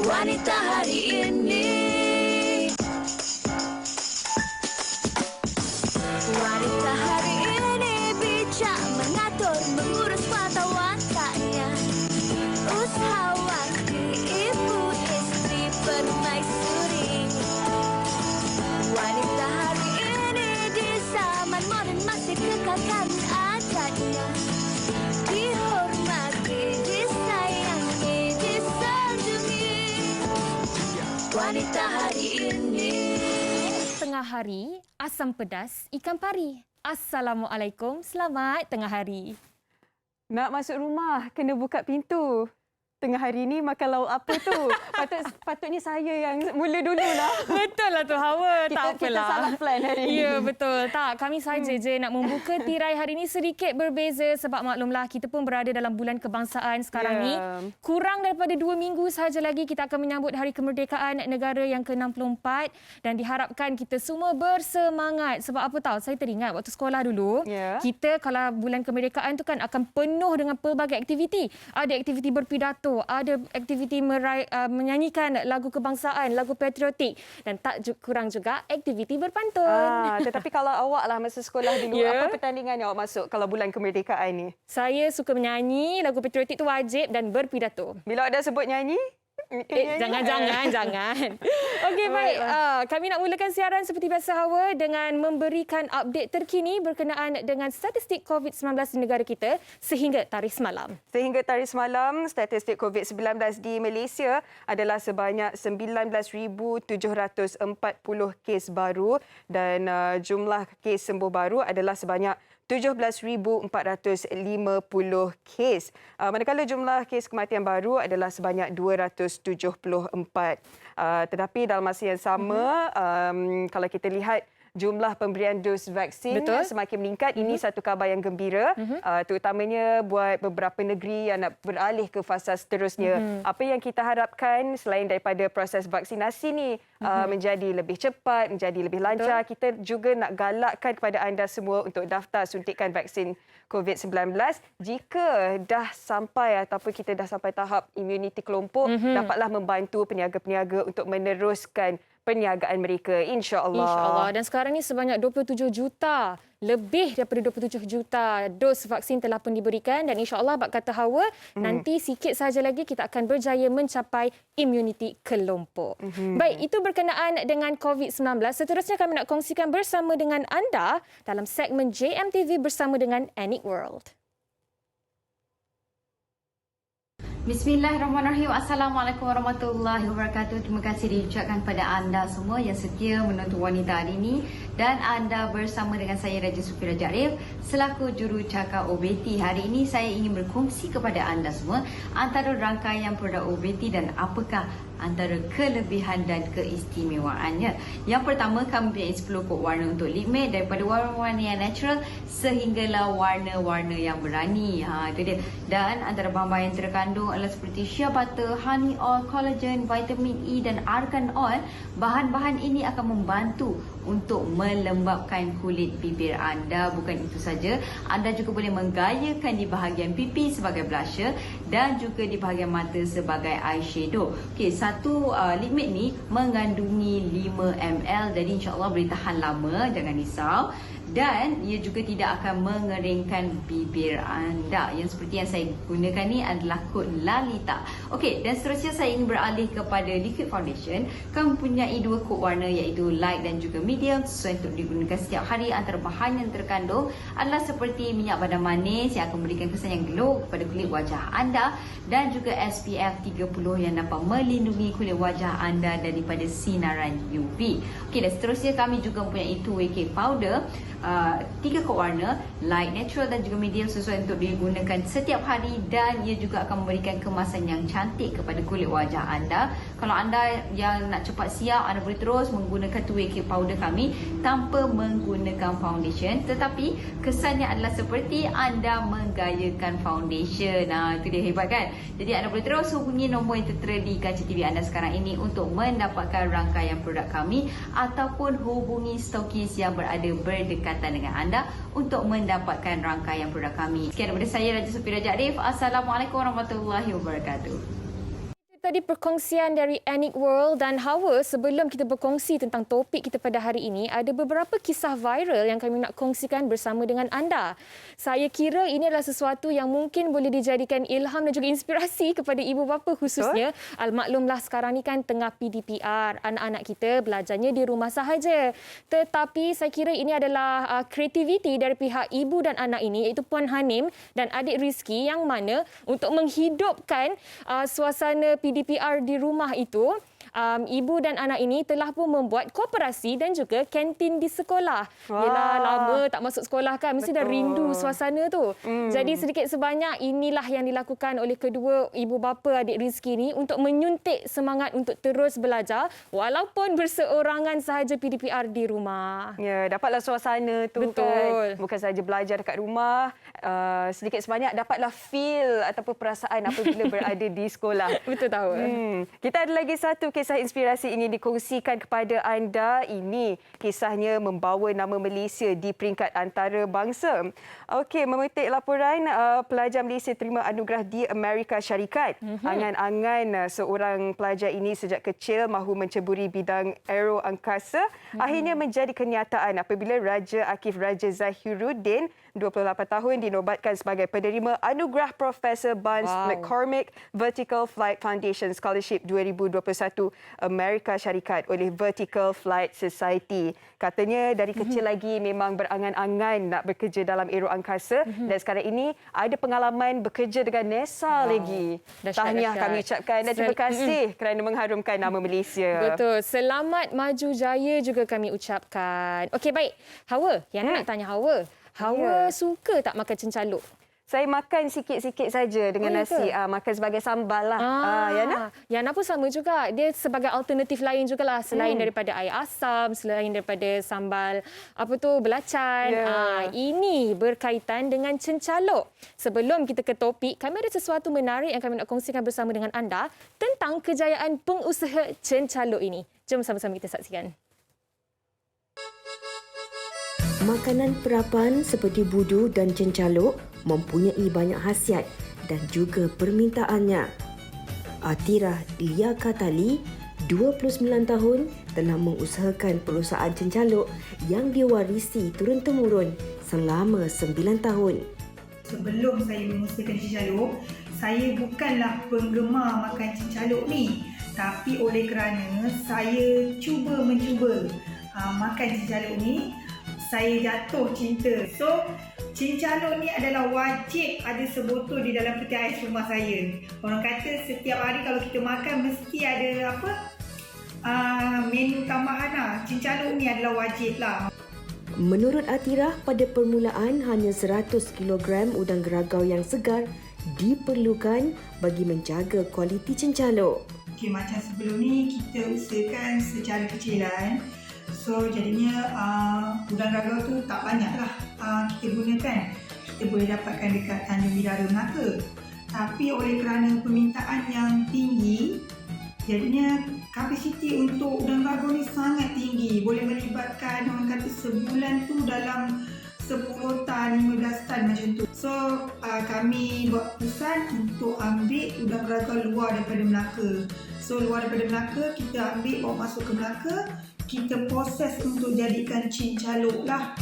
Wanita hari ini. Wanita hari ini bijak mengatur, mengurus mata wataknya. Usahawan, ibu, istri, permaisuri. Wanita hari ini di zaman modern masih kekalkan adatnya. Dihormati, disayangi, disanjungi. Wanita hari ini. Tengah hari, asam pedas, ikan pari. Assalamualaikum, selamat tengah hari. Nak masuk rumah, kena buka pintu. Tengah hari ni makan lauk apa tu? Patutnya saya yang mula dululah. Betul lah tu Hawa, tak Kita apalah. salah plan hari ni. Ya, betul. Tak, kami saja je nak membuka tirai hari ini sedikit berbeza sebab maklumlah kita pun berada dalam bulan kebangsaan sekarang ni. Kurang daripada 2 minggu sahaja lagi kita akan menyambut Hari Kemerdekaan negara yang ke-64 dan diharapkan kita semua bersemangat. Sebab apa tahu, saya teringat waktu sekolah dulu, kita kalau bulan kemerdekaan tu kan akan penuh dengan pelbagai aktiviti. Ada aktiviti berpidato, ada aktiviti menyanyikan lagu kebangsaan, lagu patriotik dan tak kurang juga aktiviti berpantun. Tetapi kalau awak lah masa sekolah dulu, apa pertandingan yang awak masuk kalau bulan kemerdekaan ni? Saya suka menyanyi, lagu patriotik tu wajib dan berpidato. Bila awak dah sebut nyanyi? Jangan. Okey, baik. Kami nak mulakan siaran seperti biasa Hawa dengan memberikan update terkini berkenaan dengan statistik COVID-19 di negara kita sehingga tarikh semalam. Sehingga tarikh semalam, statistik COVID-19 di Malaysia adalah sebanyak 19,740 kes baru dan jumlah kes sembuh baru adalah sebanyak 17,450 kes. Manakala jumlah kes kematian baru adalah sebanyak 274. Tetapi dalam masa yang sama, kalau kita lihat jumlah pemberian dos vaksin semakin meningkat. Ini satu khabar yang gembira, terutamanya buat beberapa negeri yang nak beralih ke fasa seterusnya. Apa yang kita harapkan selain daripada proses vaksinasi ni menjadi lebih cepat, menjadi lebih lancar, kita juga nak galakkan kepada anda semua untuk daftar suntikan vaksin COVID-19. Jika dah sampai ataupun kita dah sampai tahap immuniti kelompok, dapatlah membantu peniaga-peniaga untuk meneruskan perniagaan mereka, insya-Allah. Insya-Allah. Dan sekarang ni sebanyak 27 juta, lebih daripada 27 juta dos vaksin telah pun diberikan dan insya-Allah bak kata Hawa, nanti sikit sahaja lagi kita akan berjaya mencapai immuniti kelompok. Baik, itu berkenaan dengan COVID-19. Seterusnya kami nak kongsikan bersama dengan anda dalam segmen JMTV bersama dengan Anik World. Bismillahirrahmanirrahim. Assalamualaikum warahmatullahi wabarakatuh. Terima kasih diucapkan kepada anda semua yang setia menonton Wanita hari ini dan anda bersama dengan saya Raja Sufi Raja Arif selaku jurucakap OBT. Hari ini saya ingin berkongsi kepada anda semua antara rangkaian produk OBT dan apakah antara kelebihan dan keistimewaannya. Yang pertama, kami mempunyai 10 kod warna untuk lip matte daripada warna-warna yang natural sehinggalah warna-warna yang berani. Itu dia. Dan antara bahan-bahan yang terkandung adalah seperti shea butter, honey oil, collagen, vitamin E dan argan oil. Bahan-bahan ini akan membantu untuk melembabkan kulit bibir anda. Bukan itu saja, anda juga boleh menggayakan di bahagian pipi sebagai blusher dan juga di bahagian mata sebagai eyeshadow. Okey, satu lip matte ni mengandungi 5 ml, jadi insya-Allah boleh tahan lama, jangan risau. Dan ia juga tidak akan mengeringkan bibir anda. Yang seperti yang saya gunakan ni adalah kod Lalita. Okey, dan seterusnya saya ingin beralih kepada liquid foundation. Kami mempunyai 2 kod warna iaitu light dan juga medium sesuai untuk digunakan setiap hari. Antara bahan yang terkandung adalah seperti minyak badan manis yang akan memberikan kesan yang glow kepada kulit wajah anda dan juga SPF 30 yang dapat melindungi kulit wajah anda daripada sinaran UV. Okey, dan seterusnya kami juga mempunyai 2-way powder. 3 kod warna, light, natural dan juga medium sesuai untuk digunakan setiap hari dan ia juga akan memberikan kemasan yang cantik kepada kulit wajah anda. Kalau anda yang nak cepat siap, anda boleh terus menggunakan 2-way powder kami tanpa menggunakan foundation, tetapi kesannya adalah seperti anda menggayakan foundation. Itu dia, hebat kan? Jadi anda boleh terus hubungi nombor yang tertera di kaca TV anda sekarang ini untuk mendapatkan rangkaian produk kami ataupun hubungi stokis yang berada berdekatan dengan anda untuk mendapatkan rangkaian produk kami. Sekian daripada saya Raja Sufi Raja Arif. Assalamualaikum warahmatullahi wabarakatuh. Tadi perkongsian dari Anik World dan Hawa. Sebelum kita berkongsi tentang topik kita pada hari ini, ada beberapa kisah viral yang kami nak kongsikan bersama dengan anda. Saya kira ini adalah sesuatu yang mungkin boleh dijadikan ilham dan juga inspirasi kepada ibu bapa khususnya. Maklumlah sekarang ni kan tengah PDPR. Anak-anak kita belajarnya di rumah sahaja. Tetapi saya kira ini adalah kreativiti dari pihak ibu dan anak ini, iaitu Puan Hanim dan adik Rizky, yang mana untuk menghidupkan suasana PDPR di rumah itu, ibu dan anak ini telah pun membuat koperasi dan juga kantin di sekolah. Yelah, lama tak masuk sekolah kan, mesti dah rindu suasana tu. Jadi sedikit sebanyak inilah yang dilakukan oleh kedua ibu bapa adik Rizky ni untuk menyuntik semangat untuk terus belajar walaupun berseorangan sahaja PDPR di rumah. Ya, dapatlah suasana tu. Betul. Kan. Bukan sahaja belajar dekat rumah, sedikit sebanyak dapatlah feel ataupun perasaan apabila berada di sekolah. Betul tahu. Kita ada lagi satu kisah inspirasi ingin dikongsikan kepada anda. Ini kisahnya membawa nama Malaysia di peringkat antarabangsa. Okey, memetik laporan pelajar Malaysia terima anugerah di Amerika Syarikat. Angan-angan seorang pelajar ini sejak kecil mahu menceburi bidang aero angkasa akhirnya menjadi kenyataan apabila Raja Akif Raja Zahiruddin 28 tahun dinobatkan sebagai penerima anugerah Profesor Barnes McCormick Vertical Flight Foundation Scholarship 2021 Amerika Syarikat oleh Vertical Flight Society. Katanya dari kecil lagi memang berangan-angan nak bekerja dalam aero angkasa dan sekarang ini ada pengalaman bekerja dengan NASA lagi. Tahniah kami ucapkan dan terima kasih kerana mengharumkan nama Malaysia. Betul. Selamat maju jaya juga kami ucapkan. Okey, baik. Hawa, yang nak tanya Hawa. Hawa suka tak makan cencaluk? Saya makan sikit-sikit saja dengan nasi. Makan sebagai sambal lah. Yana? Yana pun sama juga. Dia sebagai alternatif lain jugalah. Selain daripada air asam, selain daripada sambal belacan. Ini berkaitan dengan cencaluk. Sebelum kita ke topik, kami ada sesuatu menarik yang kami nak kongsikan bersama dengan anda tentang kejayaan pengusaha cencaluk ini. Jom sama-sama kita saksikan. Makanan perapan seperti budu dan cencaluk mempunyai banyak khasiat dan juga permintaannya. Atirah Liakatali, 29 tahun, telah mengusahakan perusahaan cencaluk yang diwarisi turun-temurun selama 9 tahun. Sebelum saya mengusahakan cencaluk, saya bukanlah penggemar makan cencaluk ni. Tapi oleh kerana saya mencuba makan cencaluk ni, saya jatuh cinta. So, cencaluk ni adalah wajib ada sebotol di dalam peti ais rumah saya. Orang kata setiap hari kalau kita makan mesti ada menu tambahan lah. Cencaluk ni adalah wajib lah. Menurut Atirah, pada permulaan hanya 100 kg udang geragau yang segar diperlukan bagi menjaga kualiti cencaluk. Okay, macam sebelum ni kita usahakan secara kecilan. So jadinya udang geragau tu tak banyaklah kita gunakan. Kita boleh dapatkan dekat Tanjung Bidara Melaka. Tapi oleh kerana permintaan yang tinggi, jadinya kapasiti untuk udang geragau ni sangat tinggi. Boleh melibatkan orang kata sebulan tu dalam 10 tan, 15 tan macam tu. So kami buat keputusan untuk ambil udang geragau luar daripada Melaka. So luar daripada Melaka kita ambil bawa masuk ke Melaka. Kita proses untuk jadikan cencaluk lah.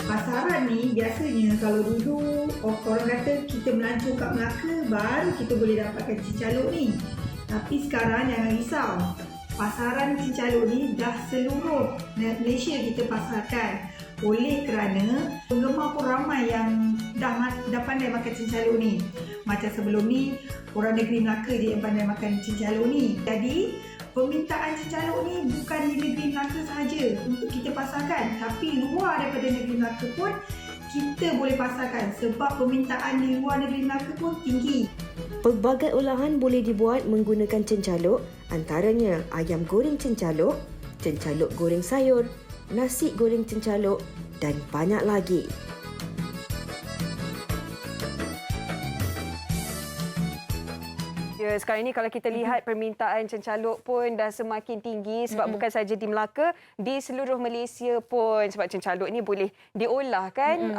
Pasaran ni biasanya kalau dulu orang kata kita melancong kat Melaka baru kita boleh dapatkan cencaluk ni. Tapi sekarang jangan risau. Pasaran cencaluk ni dah seluruh Malaysia kita pasarkan. Oleh kerana penggemar pun ramai yang dah pandai makan cencaluk ni. Macam sebelum ni, orang negeri Melaka je yang pandai makan cencaluk ni. Jadi, permintaan cencaluk ni bukan di negeri Melaka sahaja untuk kita pasarkan. Tapi luar daripada negeri Melaka pun kita boleh pasarkan sebab permintaan di luar negeri Melaka pun tinggi. Pelbagai olahan boleh dibuat menggunakan cencaluk, antaranya ayam goreng cencaluk goreng sayur, nasi goreng cencaluk dan banyak lagi. Ya, sekarang ini kalau kita lihat permintaan cencaluk pun dah semakin tinggi sebab bukan saja di Melaka, di seluruh Malaysia pun sebab cencaluk ni boleh diolah kan.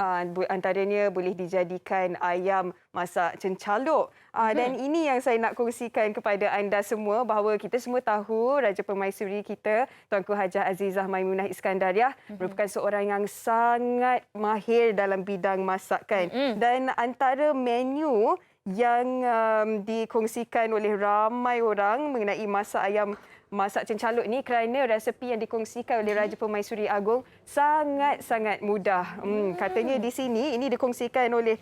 Antaranya boleh dijadikan ayam masak cencaluk. Dan ini yang saya nak kongsikan kepada anda semua bahawa kita semua tahu Raja Permaisuri kita Tuanku Hajah Azizah Maimunah Iskandariah merupakan seorang yang sangat mahir dalam bidang masakan. Dan antara menu yang dikongsikan oleh ramai orang mengenai masak ayam masak cencaluk ni kerana resepi yang dikongsikan oleh Raja Permaisuri Agong sangat-sangat mudah. Katanya di sini ini dikongsikan oleh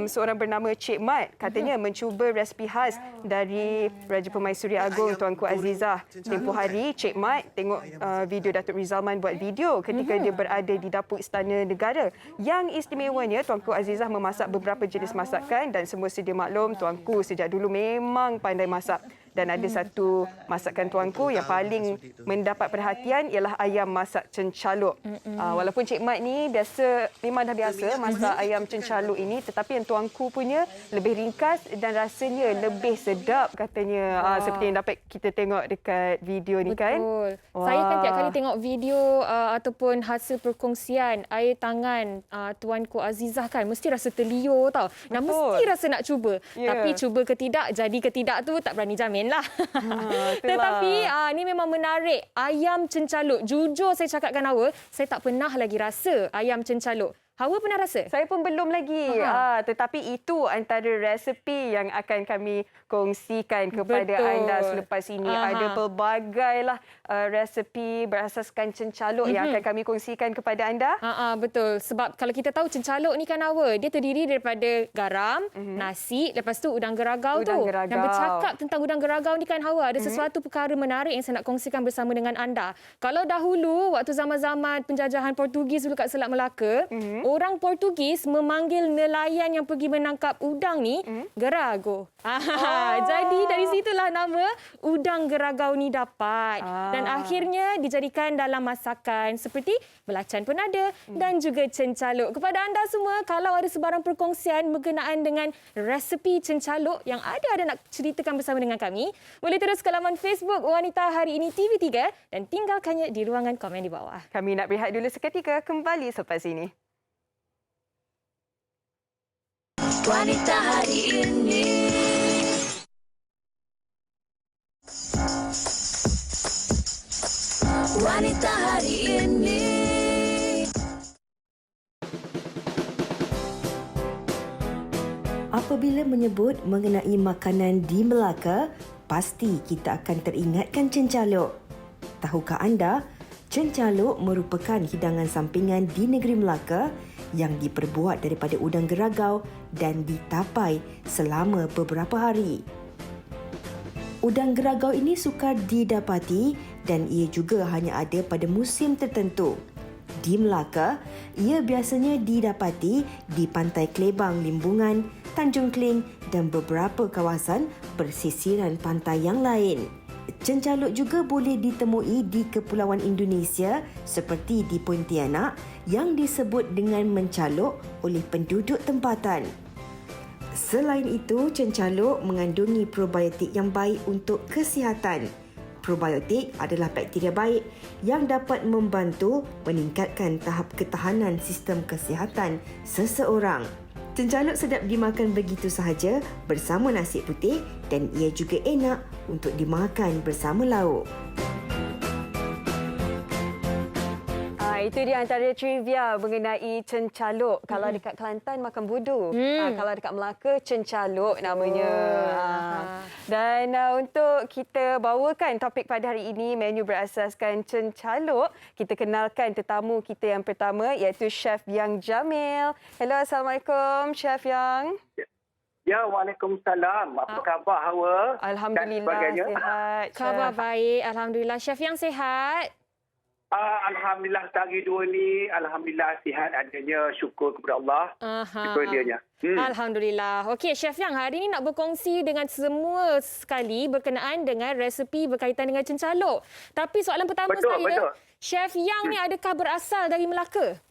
seorang bernama Cik Mat. Katanya mencuba resepi khas dari Raja Permaisuri Agong Tuanku Azizah. Tempoh hari Cik Mat tengok video Datuk Rizalman buat video ketika dia berada di dapur Istana Negara. Yang istimewanya Tuanku Azizah memasak beberapa jenis masakan dan semua sedia maklum Tuanku sejak dulu memang pandai masak. Dan ada satu masakan Tuanku yang paling mendapat perhatian ialah ayam masak cencaluk. Walaupun Cik Mat ni memang dah biasa masak ayam cencaluk ini, tetapi yang Tuanku punya lebih ringkas dan rasanya lebih sedap katanya. Seperti yang dapat kita tengok dekat video ni kan. Betul. Saya kan tiap kali tengok video ataupun hasil perkongsian air tangan Tuanku Azizah kan, mesti rasa terliur tau. Dan mesti rasa nak cuba. Tapi cuba ke tidak, jadi ke tidak tu tak berani jamin lah. Tetapi ni memang menarik. Ayam cencaluk. Jujur saya cakapkan awal, saya tak pernah lagi rasa ayam cencaluk. Hawa pernah rasa? Saya pun belum lagi. Tetapi itu antara resepi yang akan kami kongsikan kepada anda selepas ini. Ada pelbagailah resepi berasaskan cencaluk yang akan kami kongsikan kepada anda. Betul. Sebab kalau kita tahu cencaluk ni kan Hawa, dia terdiri daripada garam, nasi, lepas tu udang geragau tu. Dan bercakap tentang udang geragau ni kan Hawa, ada sesuatu perkara menarik yang saya nak kongsikan bersama dengan anda. Kalau dahulu, waktu zaman-zaman penjajahan Portugis dulu kat Selat Melaka, orang Portugis memanggil nelayan yang pergi menangkap udang ni gerago. Jadi dari situlah nama udang geragau ni dapat. Dan akhirnya dijadikan dalam masakan seperti belacan pun ada dan juga cencaluk. Kepada anda semua, kalau ada sebarang perkongsian berkenaan dengan resepi cencaluk yang ada nak ceritakan bersama dengan kami, boleh terus ke laman Facebook Wanita Hari Ini TV3 dan tinggalkannya di ruangan komen di bawah. Kami nak berehat dulu seketika, kembali selepas ini. Wanita Hari Ini. Wanita Hari Ini. Apabila menyebut mengenai makanan di Melaka, pasti kita akan teringatkan cencaluk. Tahukah anda, cencaluk merupakan hidangan sampingan di negeri Melaka yang diperbuat daripada udang geragau dan ditapai selama beberapa hari. Udang geragau ini sukar didapati dan ia juga hanya ada pada musim tertentu. Di Melaka, ia biasanya didapati di Pantai Klebang, Limbungan, Tanjung Kling dan beberapa kawasan persisiran pantai yang lain. Cencaluk juga boleh ditemui di kepulauan Indonesia seperti di Pontianak yang disebut dengan mencaluk oleh penduduk tempatan. Selain itu, cencaluk mengandungi probiotik yang baik untuk kesihatan. Probiotik adalah bakteria baik yang dapat membantu meningkatkan tahap ketahanan sistem kesihatan seseorang. Cencaluk sedap dimakan begitu sahaja bersama nasi putih dan ia juga enak untuk dimakan bersama lauk. Itu dia antara trivia mengenai cencaluk. Kalau dekat Kelantan makan budu. Kalau dekat Melaka cencaluk namanya. Dan untuk kita bawakan topik pada hari ini, menu berasaskan cencaluk, kita kenalkan tetamu kita yang pertama iaitu Chef Yang Jamil. Hello, Assalamualaikum Chef Yang. Ya, Waalaikumsalam. Apa khabar Hawa? Alhamdulillah sihat. Khabar baik, Alhamdulillah. Chef Yang sihat? Alhamdulillah sehari dua ni, Alhamdulillah sihat adanya, syukur kepada Allah. Syukur dianya. Alhamdulillah. Okey, Chef Yang, hari ini nak berkongsi dengan semua sekali berkenaan dengan resepi berkaitan dengan cencaluk. Tapi soalan pertama saya, Chef Yang ni adakah berasal dari Melaka?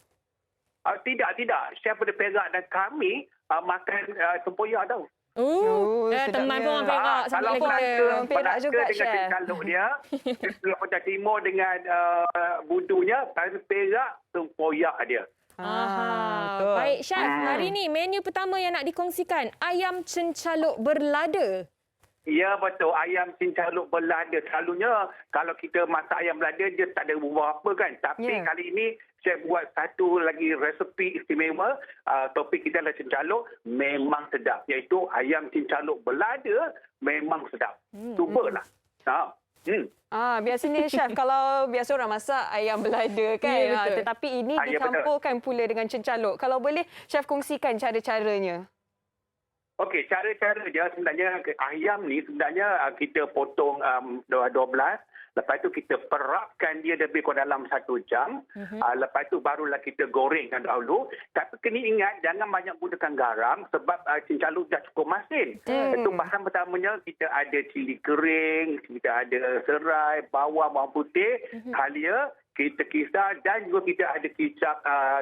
Tidak. Chef dari Perak dan kami makan tempoyak tau. Teman pun orang Perak. Kalau Perak juga, dengan Chef. cincaluk dia, Kota Timur dengan budunya, Perak tempoyak dia. betul. Baik, Chef. Hari ni menu pertama yang nak dikongsikan, ayam cencaluk berlada. Ya, betul. Ayam cincaluk berlada. Selalunya kalau kita masak ayam berlada, dia tak ada bubur apa kan. Tapi kali ini saya buat satu lagi resepi istimewa. Topik kita adalah cincaluk. Memang sedap. Iaitu ayam cincaluk berlada memang sedap. Cubalah. Biasanya Chef, kalau biasa orang masak ayam belada kan. Ya, betul. Tetapi ini Ya, dicampurkan pula dengan cincaluk. Kalau boleh Chef kongsikan cara-caranya. Okey, cara-cara dia sebenarnya ayam ni sebenarnya kita potong 12. Lepas tu kita perapkan dia lebih kurang dalam 1 jam. Lepas tu barulah kita gorengkan dahulu. Tapi kena ingat jangan banyak gunakan garam sebab cincaluk dah cukup masin. Itu bahan pertamanya kita ada cili kering, kita ada serai, bawang putih, halia, kita kisar dan juga kita ada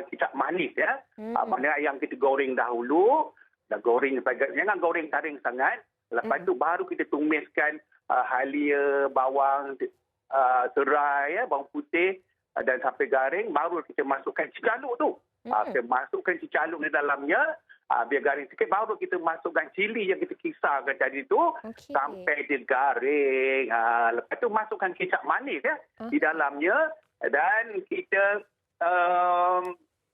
kicap manis ya. Maknanya ayam kita goreng dahulu. Dah goreng, jangan goreng taring sangat. Lepas tu baru kita tumiskan halia, bawang, serai, bawang putih dan sampai garing. Baru kita masukkan cincaluk tu. Kita masukkan cincaluk di dalamnya. Biar garing sikit. Baru kita masukkan cili yang kita kisarkan tadi tu. Sampai dia garing. Lepas tu masukkan kicap manis di dalamnya. Dan kita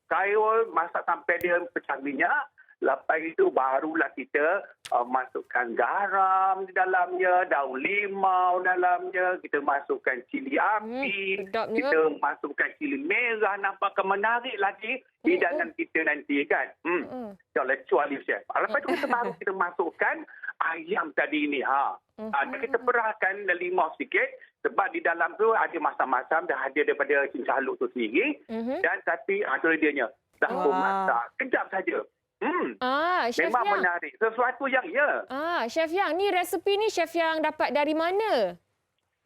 kayul masak sampai dia pecah minyak. Lepas itu barulah kita masukkan garam di dalamnya, daun limau dalamnya, kita masukkan cili api, kita masukkan cili merah, nampakkan menarik lagi hidangan kita nanti kan. Janganlah cuali Chef. Lepas itu baru kita masukkan ayam tadi ni. Dan kita perahkan limau sikit sebab di dalam tu ada masam-masam dah ada daripada cincaluk tu sendiri. Dan tapi itu dia dah pun masak. Kejap saja. Chef Memang Yang. menarik. Sesuatu yang Chef Yang, ni resepi ni Chef Yang dapat dari mana?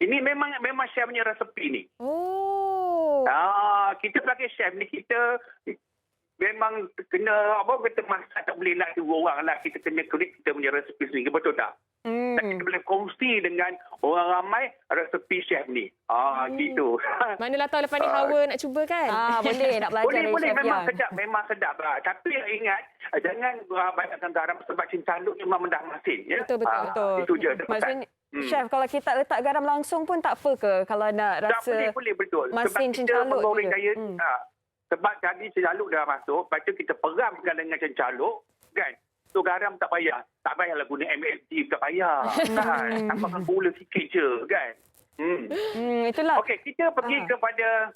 Ini memang chef punya resepi ni. Kita sebagai chef ni kita memang kena kita masak tak boleh nak dua orang lah. Kita kena create kita punya resepi sendiri. Betul tak? Dan kita boleh kongsi dengan orang ramai resepi chef ni. Gitu. Manalah tahu lepas ni Hawa nak cuba kan? Boleh nak belajar dari boleh. Chef Yang. Memang sedap lah. Tapi ingat, jangan banyakkan garam sebab cincaluk memang mendah masin. Ya? Betul. Itu je. Maksudnya, Chef, kalau kita letak garam langsung pun tak apa ke? Kalau nak rasa boleh, betul. masin Sebab cincaluk kita menggoreng tu. gaya, sebab tadi cincaluk dah masuk, lepas tu kita peramkan dengan cincaluk, kan? So garam tak payah. Tak payahlah guna MSG, tak payah. Kan? Tambahkan gula sikit je, kan? Itulah. Okey, kita pergi kepada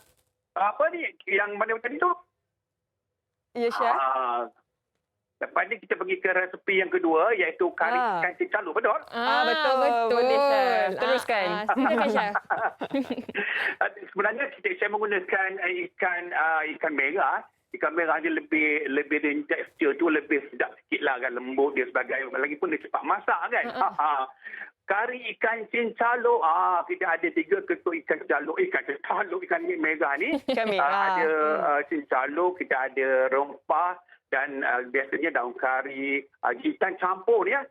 apa ni? Yang mana tadi tu? Ya, Chef. Lepas ni kita pergi ke resepi yang kedua, iaitu kari ikan cincaluk, betul? Betul. Boleh, Chef. Teruskan. Silakan, Chef. Sebenarnya saya menggunakan ikan merah. Ikan merah dia lebih dia tekstur tu lebih sedap sikit lah kan, lembut dia sebagai. Lagipun dia cepat masak kan. Kari ikan cincaluk. Kita ada 3 ketuk ikan cincaluk. Ikan merah ni. Ikan merah. Ada cincaluk, kita ada rempah dan biasanya daun kari. Kita campur ya.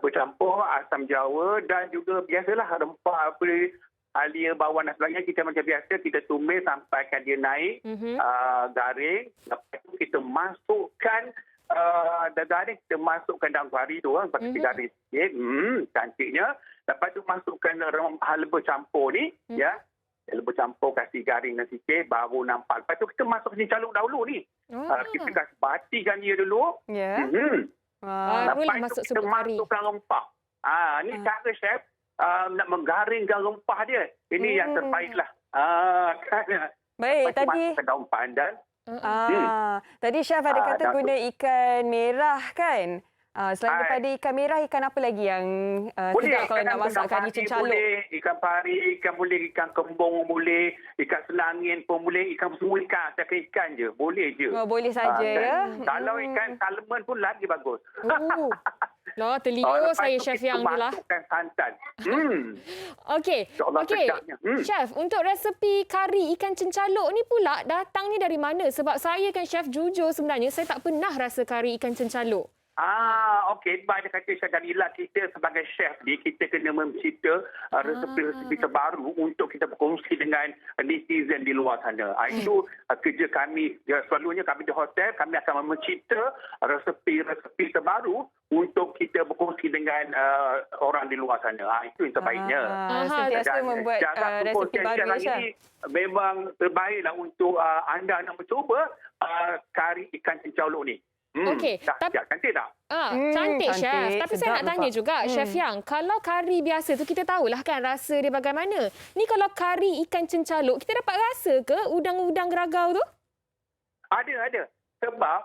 Bercampur asam jawa dan juga biasalah rempah halia, bawang dan sebagainya. Kita macam biasa, kita tumis sampaikan dia naik, garing. Lepas tu kita masukkan garing, kita masukkan daun kari tu. Lepas tu kita garing sikit. Cantiknya. Lepas tu masukkan halba campur ni. Ya. Halba campur, kasih garing dan sikit, baru nampak. Lepas tu kita masukkan cincaluk dahulu ni. Kita kasih batikan dia dulu. Ya. Barulah Lepas tu masuk kita subu kari. masukkan rempah. Ni cara chef nak menggaringkan rempah dia. Ini yang terbaiklah. Baik, tadi masukkan daun pandan. tadi Chef ada kata guna ikan merah kan? Selain daripada ikan merah, ikan apa lagi yang tidak kalau nak masak kari cincaluk? Boleh, ikan pari, ikan kembung boleh, ikan selangin pun boleh, ikan semua ikan, cakap ikan je, boleh je. Boleh saja ya. Kalau ikan salmon pun lagi bagus. Lah, terliur saya Chef Yang tu lah. Masukkan santan. Okey. Chef, untuk resepi kari ikan cincaluk ni pula datang ni dari mana? Sebab saya kan Chef, jujur sebenarnya saya tak pernah rasa kari ikan cincaluk. Okey. Sebab dia kata Syahdanillah, kita sebagai chef ni, kita kena mencipta resepi-resepi terbaru untuk kita berkongsi dengan netizen di luar sana. Itu kerja kami. Selalunya kami di hotel, kami akan mencipta resepi-resepi terbaru untuk kita berkongsi dengan orang di luar sana. Itu yang terbaiknya. Sentiasa membuat resepi baru, Chef. Ini memang terbaiklah untuk anda nak mencuba kari ikan cincaluk ni. Okey, cantik tak? Cantik, Chef. Tapi saya nak tanya nampak. juga, Chef Yang, kalau kari biasa tu kita tahulah kan rasa dia bagaimana. Ni kalau kari ikan cincaluk, kita dapat rasa ke udang-udang geragau tu? Ada. Sebab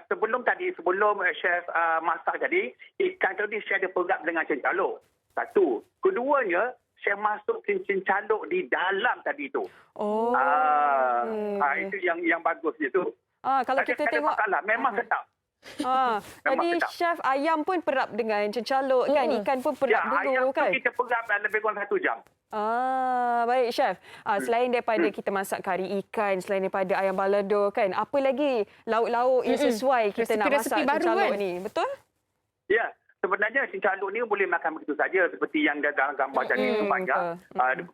sebelum chef masak tadi, ikan tadi saya ada pergap dengan cincaluk. Satu. Keduanya, saya masuk cincaluk di dalam tadi tu. Itu yang bagus dia tu. Kalau kita tengok masalah, memang sedap. Tadi sedap. chef ayam pun perap dengan cincaluk kan, ikan pun perap dulu ayam kan. tu kita perap lebih kurang 1 jam. Baik chef. Selain daripada kita masak kari ikan, selain daripada ayam balado kan, apa lagi lauk-lauk yang sesuai kita nak masak cincaluk ni? Betul? Ya. Sebenarnya cincaluk ni boleh makan begitu saja seperti yang dalam gambar tadi itu banyak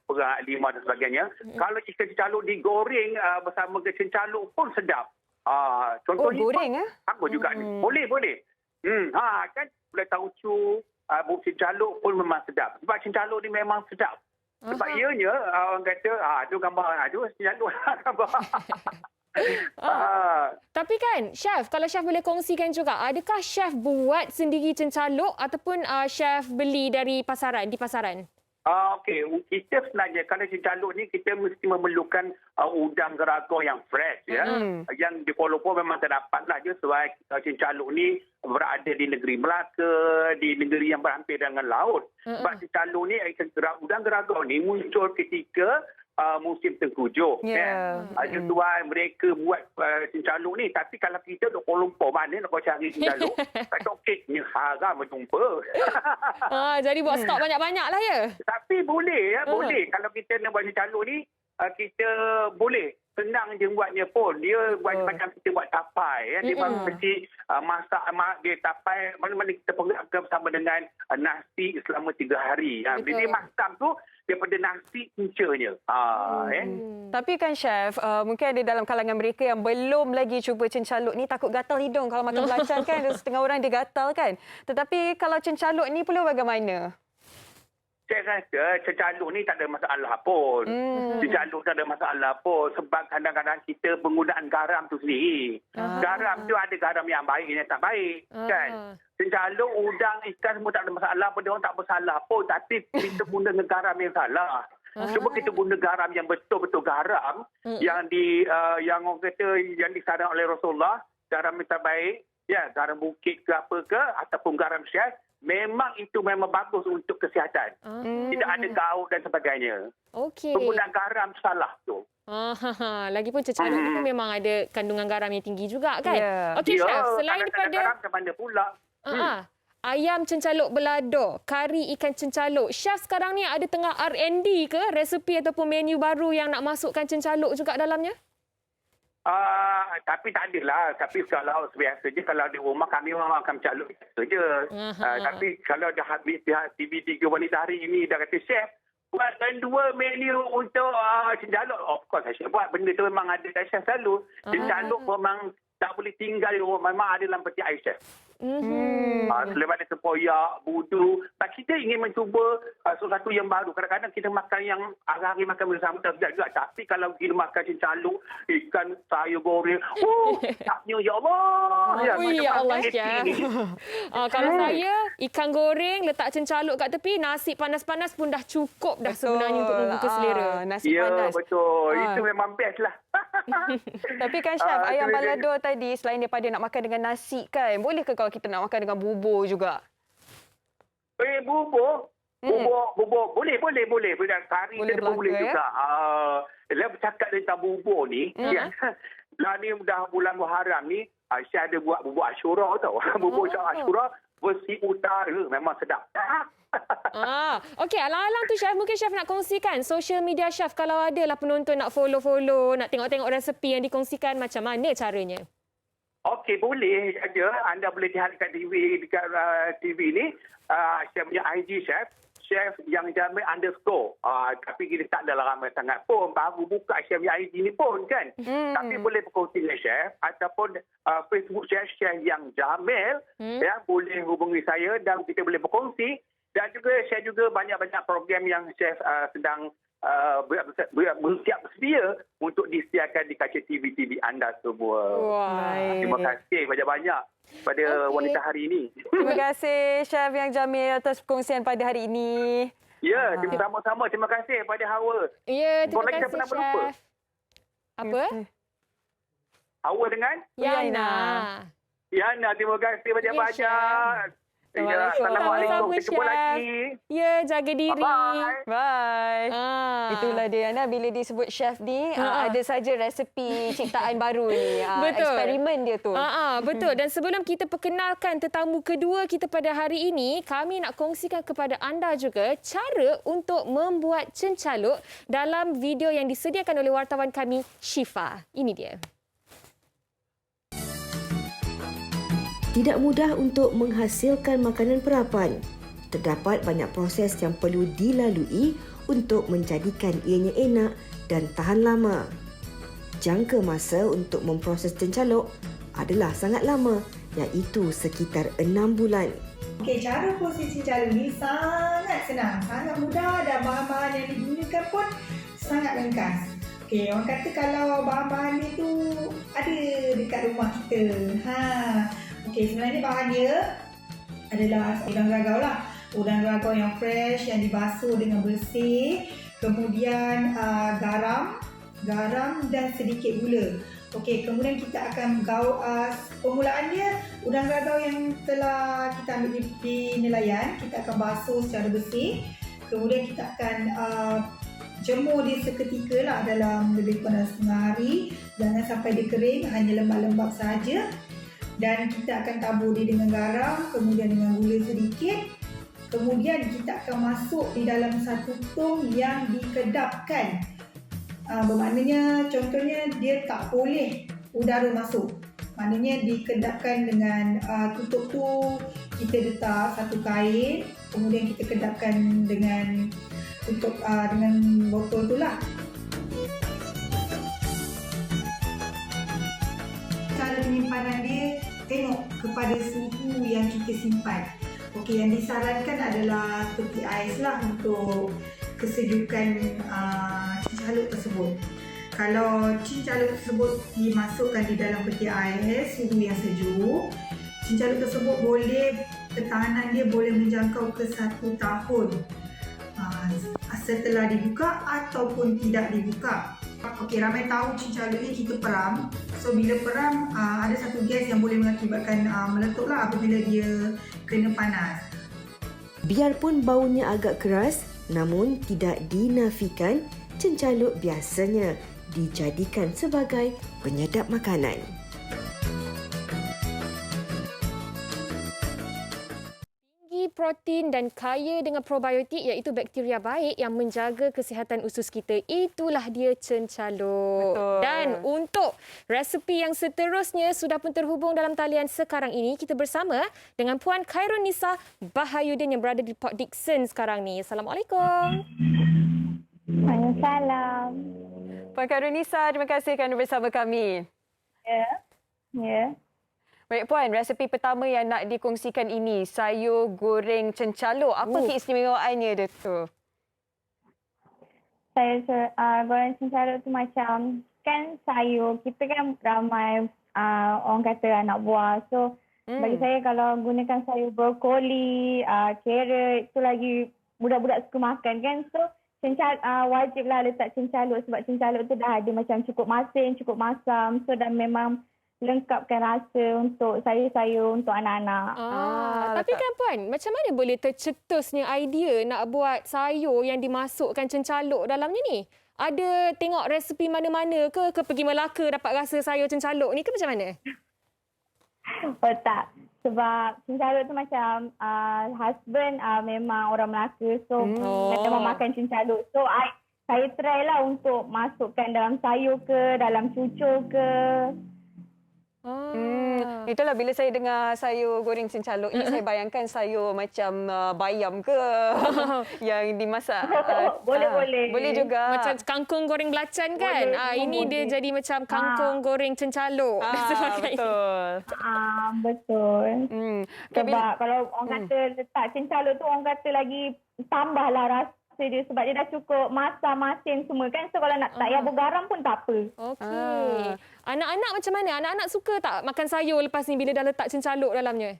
perah lima dan sebagainya. Kalau ikan cincaluk digoreng bersama ke cincaluk pun sedap. Contohnya goreng apa juga ni. Boleh. Kan boleh tauco, bubuk cincaluk pun memang sedap. Sebab cincaluk ni memang sedap. Sebab ianya orang kata tu gambar cincaluk gambar. Tapi kan, Chef, kalau Chef boleh kongsikan juga, adakah Chef buat sendiri cincaluk ataupun Chef beli dari pasaran, di pasaran? Okey, kita sebenarnya kalau cincaluk ni kita mesti memerlukan udang geragau yang fresh ya. Yang di Kuala Lumpur memang terdapatlah je sebab cincaluk ni berada di negeri Melaka, di negeri yang berhampir dengan laut. Sebab cincaluk ni udang geragau ni muncul ketika musim tengkujuh. Sesuai mereka buat cincaluk ni. Tapi kalau kita duduk Kuala Lumpur, mana nak cari cincaluk? Kat Tokeknya haram berjumpa. Jadi buat stok banyak-banyak lah ya? Tapi boleh. Boleh. Kalau kita nak buat cincaluk ni, kita boleh. Senang je buatnya pun. Dia buat macam kita buat tapai. Dia baru mesti masak dia tapai. Mana-mana kita pergabkan bersama dengan nasi selama 3 hari. Bila masak tu, daripada nasi puncanya. Tapi kan chef, mungkin ada dalam kalangan mereka yang belum lagi cuba cincaluk ni takut gatal hidung. Kalau makan belacan kan, ada setengah orang dia gatal kan. Tetapi kalau cincaluk ni pula bagaimana? Saya rasa cincaluk ni tak ada masalah pun. Cincaluk tak ada masalah pun. Sebab kadang-kadang kita penggunaan garam tu sendiri. Garam tu ada garam yang baik yang tak baik. Kan? Cincaluk, udang, ikan semua tak ada masalah. Benda orang tak bersalah pun. Tapi kita guna garam yang salah. Cuba kita guna garam yang betul-betul garam. Yang orang kata yang disarankan oleh Rasulullah. Garam yang terbaik. Ya, garam bukit ke apa ke. Ataupun garam syah. Memang itu memang bagus untuk kesihatan. Tidak ada gaut dan sebagainya. Okey. Penggunaan garam salah tu. Lagipun cincaluk tu memang ada kandungan garam yang tinggi juga kan? Okey, Chef, selain daripada garam macam mana pula? ayam cincaluk belado, kari ikan cincaluk, Chef sekarang ni ada tengah R&D ke resepi ataupun menu baru yang nak masukkan cincaluk juga dalamnya? Tapi tak adalah. Tapi kalau biasa je, kalau di rumah kami memang makan cincaluk biasa je. Tapi kalau dah habis pihak TV3 Wanita hari ini dah kata chef, buatkan 2 menu untuk cincaluk. Of course, chef buat benda tu memang ada kat chef selalu. Cincaluk memang tak boleh tinggal di rumah. Memang ada dalam peti air chef. Selain ada tempoyak, budu. Kita ingin mencuba sesuatu yang baru. Kadang-kadang kita makan yang hari-hari makan bersama tak sedap juga. Tapi kalau kita makan cincaluk, ikan sayur goreng, sedapnya ya Allah. Ya Allah, Chef. Kalau saya, ikan goreng, letak cincaluk kat tepi, nasi panas-panas pun dah cukup dah sebenarnya untuk membuka selera. Nasi panas. Ya, betul. Itu memang best lah. Tapi kan Chef, ayam balado tadi selain daripada nak makan dengan nasi kan, boleh ke kalau kita nak makan dengan bubur juga? Bubur? Bubur. Boleh. Kari kita pun boleh juga. Bila bercakap tentang bubur ni, lah ni dah bulan Muharram ni, saya ada buat bubur Ashura tau. Bubur Ashura versi utara memang sedap. Okey, alang-alang tu Chef, mungkin Chef nak kongsikan social media Chef kalau ada lah penonton nak follow, nak tengok-tengok resepi yang dikongsikan, macam mana caranya? Okey, boleh saja. Anda boleh lihat dekat TV ni. Saya punya IG chef yang Jamil _ tapi kita tak adalah ramai sangat pun. Baru buka chef yang IG ni pun kan. Tapi boleh berkongsi dengan chef ataupun Facebook chef yang Jamil. Ya, boleh hubungi saya dan kita boleh berkongsi. Dan juga saya juga banyak-banyak program yang chef sedang bersiap sedia untuk disiarkan di kaca TV anda semua. Terima kasih banyak-banyak pada wanita hari ini. Terima kasih Chef Yang Jamil atas perkongsian pada hari ini. Ya, sama-sama. Terima kasih pada Hawa. Ya, terima Boleh kita kasih, pernah berlupa? Chef. Apa? Hawa dengan? Yana, terima kasih banyak-banyak. Ya, Assalamualaikum. Kita jumpa lagi. Ya, jaga diri. Bye. Itulah dia Ana, bila disebut chef ni ada saja resepi ciptaan baru ni. Betul. Eksperimen dia tu. Betul. Dan sebelum kita perkenalkan tetamu kedua kita pada hari ini, kami nak kongsikan kepada anda juga cara untuk membuat cencaluk dalam video yang disediakan oleh wartawan kami, Syifa. Ini dia. Tidak mudah untuk menghasilkan makanan perapan. Terdapat banyak proses yang perlu dilalui untuk menjadikan ianya enak dan tahan lama. Jangka masa untuk memproses cencaluk adalah sangat lama, iaitu sekitar 6 bulan. Okey, cara proses cincaluk ni sangat senang, sangat mudah dan bahan-bahan yang digunakan pun sangat ringkas. Okey, orang kata kalau bahan-bahan ni tu ada dekat rumah kita. Okey, sebenarnya bahan dia adalah udang ragau lah. Udang ragau yang fresh, yang dibasuh dengan bersih. Kemudian garam dan sedikit gula. Okey, kemudian kita akan permulaannya udang ragau yang telah kita ambil di nelayan, kita akan basuh secara bersih. Kemudian kita akan jemur dia seketika lah dalam lebih kurang setengah hari. Jangan sampai dia kering, hanya lembab-lembab saja. Dan kita akan tabur dia dengan garam, kemudian dengan gula sedikit. Kemudian kita akan masuk di dalam satu tong yang dikedapkan. Bermaknanya contohnya dia tak boleh udara masuk. Maknanya dikedapkan dengan tutup tu kita letak satu kain, kemudian kita kedapkan dengan tutup dengan botol tu lah. Cara penyimpanan dia, tengok kepada suhu yang kita simpan. Okey, yang disarankan adalah peti ais lah untuk kesejukan cincaluk tersebut. Kalau cincaluk tersebut dimasukkan di dalam peti ais suhu yang sejuk, cincaluk tersebut ketahanan dia boleh menjangkau ke 1 tahun setelah dibuka ataupun tidak dibuka. Okey, ramai tahu cincaluk ni kita peram. So bila peram ada satu gas yang boleh mengakibatkan meletup lah apabila dia kena panas. Biarpun baunya agak keras, namun tidak dinafikan cencaluk biasanya dijadikan sebagai penyedap makanan. Protein dan kaya dengan probiotik, iaitu bakteria baik yang menjaga kesihatan usus kita. Itulah dia cencaluk. Betul. Dan untuk resepi yang seterusnya sudah pun terhubung dalam talian sekarang ini. Kita bersama dengan Puan Khairunisa Bahayudin yang berada di Port Dickson sekarang ni. Assalamualaikum. Waalaikumsalam. Puan Khairunisa, terima kasih kerana bersama kami. Ya. Baik Puan, resepi pertama yang nak dikongsikan ini, sayur goreng cencaluk. Apa keistimewaannya dia tu? Sayur goreng cencaluk tu macam, kan sayur, kita kan ramai orang kata anak buah. So, bagi saya kalau gunakan sayur brokoli, carrot, itu lagi budak-budak suka makan kan. So, wajiblah letak cencaluk sebab cencaluk tu dah ada macam cukup masin, cukup masam. So, dan memang lengkapkan rasa untuk sayur-sayur untuk anak-anak. Tapi kan Puan, macam mana boleh tercetusnya idea nak buat sayur yang dimasukkan cencaluk dalamnya ni? Ada tengok resepi mana-mana ke pergi Melaka dapat rasa sayur cencaluk ni ke macam mana? Oh tak. Sebab cencaluk tu macam husband memang orang Melaka. So memang makan cencaluk. So saya try lah untuk masukkan dalam sayur ke, dalam cucur ke. Itulah bila saya dengar sayur goreng cencaluk ni, saya bayangkan sayur macam bayam ke yang dimasak. Boleh. Boleh juga. Macam kangkung goreng belacan kan? Ini dia jadi macam kangkung goreng cencaluk. Betul. Betul. Kabila- Sebab kalau orang kata letak cencaluk tu, orang kata lagi tambahlah rasa dia sebab dia dah cukup masak, masin semua kan. So kalau nak tak payah bergaram pun tak apa. Okey. Anak-anak macam mana? Anak-anak suka tak makan sayur lepas ni bila dah letak cencaluk dalamnya?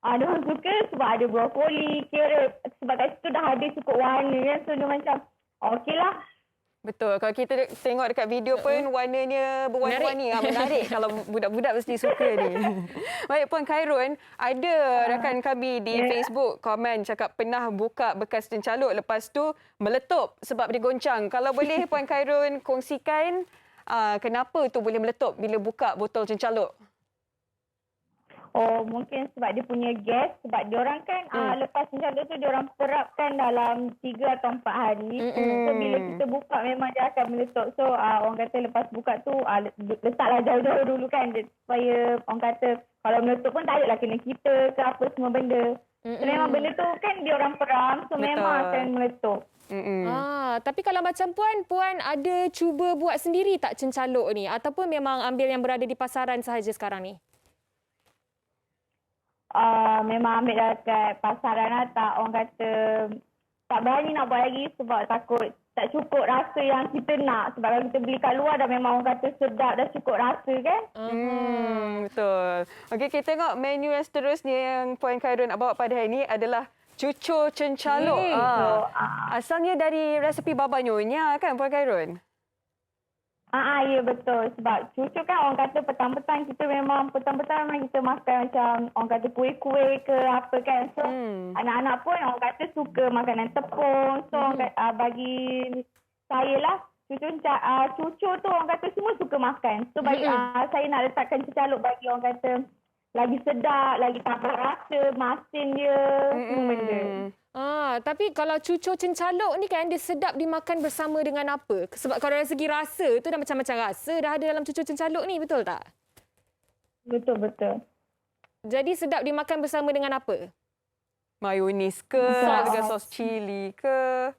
Ada orang suka sebab ada brokoli, carrot. Sebab kat situ dah ada cukup warna kan. So dia macam okeylah. Betul. Kalau kita tengok dekat video pun warnanya berwarna-warni. Menarik. Kalau budak-budak mesti suka ni. Baik, Puan Khairun, ada rakan kami di Facebook komen cakap pernah buka bekas cencaluk lepas tu meletup sebab dia goncang. Kalau boleh Puan Khairun kongsikan kenapa tu boleh meletup bila buka botol cencaluk? Oh, mungkin sebab dia punya gas. Sebab diorang kan lepas cencaluk tu diorang perapkan dalam 3 atau 4 hari. So bila kita buka memang dia akan meletup. So orang kata lepas buka tu letaklah jauh-jauh dulu kan. Supaya orang kata kalau meletup pun tak adalah kena kita ke apa semua benda. So memang benda tu kan diorang peram. So memang akan meletup. Tapi kalau macam Puan ada cuba buat sendiri tak cencaluk ni? Ataupun memang ambil yang berada di pasaran sahaja sekarang ni? Memang ambil dekat pasaran lah. Tak, orang kata tak berani nak buat lagi sebab takut tak cukup rasa yang kita nak. Sebab kalau kita beli kat luar dah memang orang kata sedap, dah cukup rasa kan. Betul. Okey, kita tengok menu yang seterusnya yang Puan Khairun nak bawa pada hari ini adalah cucur cencaluk. Asalnya dari resepi Baba Nyonya kan Puan Khairun? Ya betul. Sebab cucur kan orang kata petang-petang kita memang kita makan macam orang kata kuih-kuih ke apa kan. So anak-anak pun orang kata suka makanan tepung. So bagi saya lah cucur tu orang kata semua suka makan. So bagi saya nak letakkan cencaluk bagi orang kata lagi sedap, lagi tambah rasa, masin dia, semua benda. Tapi kalau cucur cencaluk ni kan dia sedap dimakan bersama dengan apa? Sebab kalau dari segi rasa tu dah macam-macam rasa dah ada dalam cucur cencaluk ni, betul tak? Betul. Jadi sedap dimakan bersama dengan apa? Mayonis ke, dengan sos cili ke?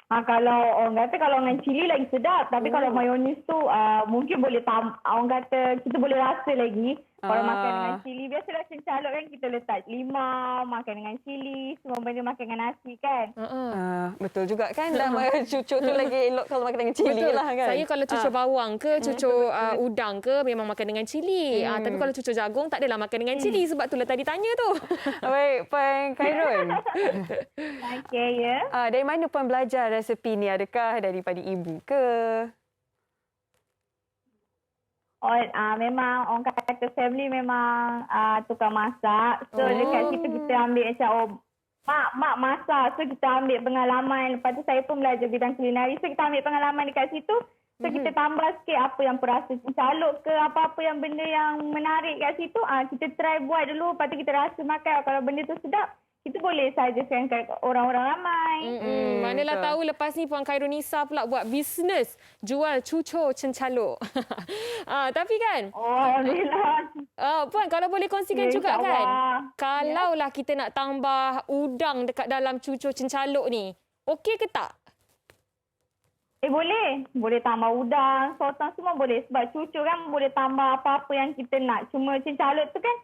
Kalau orang kata kalau dengan cili lagi sedap. Tapi kalau mayonis tu mungkin boleh orang kata kita boleh rasa lagi. Kalau makan dengan cili, biasalah cencaluk kan kita letak limau, makan dengan cili, semua benda makan dengan nasi kan. Betul juga kan. Cucur tu lagi elok kalau makan dengan cili lah kan. Saya kalau cucur bawang ke, cucur udang ke memang makan dengan cili. Tapi kalau cucur jagung tak adalah makan dengan cili. Sebab itulah tadi tanya tu. Baik, Puan Khairun. Okey, ya. Dari mana Puan belajar resepi ni? Adakah daripada ibu ke? Memang orang kata family memang tukang masak. So dekat situ kita ambil macam mak masak. So kita ambil pengalaman. Lepas tu saya pun belajar bidang kulinari. So kita ambil pengalaman dekat situ. So kita tambah sikit apa yang perasa cencaluk ke apa-apa yang benda yang menarik kat situ. Kita try buat dulu. Lepas tu kita rasa makan. Kalau benda tu sedap, kita boleh suggestkan kat orang-orang ramai. Manalah tahu lepas ni Puan Khairun Nisa pula buat bisnes jual cucur cencaluk. Tapi kan? Alhamdulillah. Puan, kalau boleh kongsikan juga kan? Kalaulah kita nak tambah udang dekat dalam cucur cencaluk ni, okey ke tak? Boleh. Boleh tambah udang, sotong semua boleh. Sebab cucur kan boleh tambah apa-apa yang kita nak. Cuma cencaluk tu kan,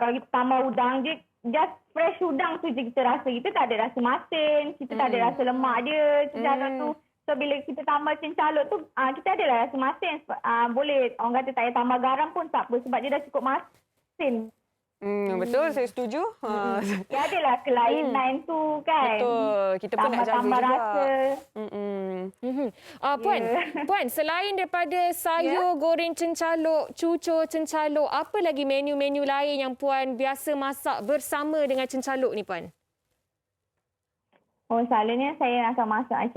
kalau kita tambah udang, dia just fresh udang tu je kita rasa. Kita tak ada rasa masin, kita tak ada rasa lemak dia, cencaluk tu. So bila kita tambah cencaluk tu, kita ada lah rasa masin. Boleh, orang kata tak payah tambah garam pun tak apa sebab dia dah cukup masin. Betul, saya setuju. Dia adalah kelainan tu kan. Betul, kita pun nak jaga tambah juga. rasa. Puan, selain daripada sayur goreng cencaluk, cucur cencaluk, apa lagi menu-menu lain yang Puan biasa masak bersama dengan cencaluk ni, Puan? Selalunya saya akan masak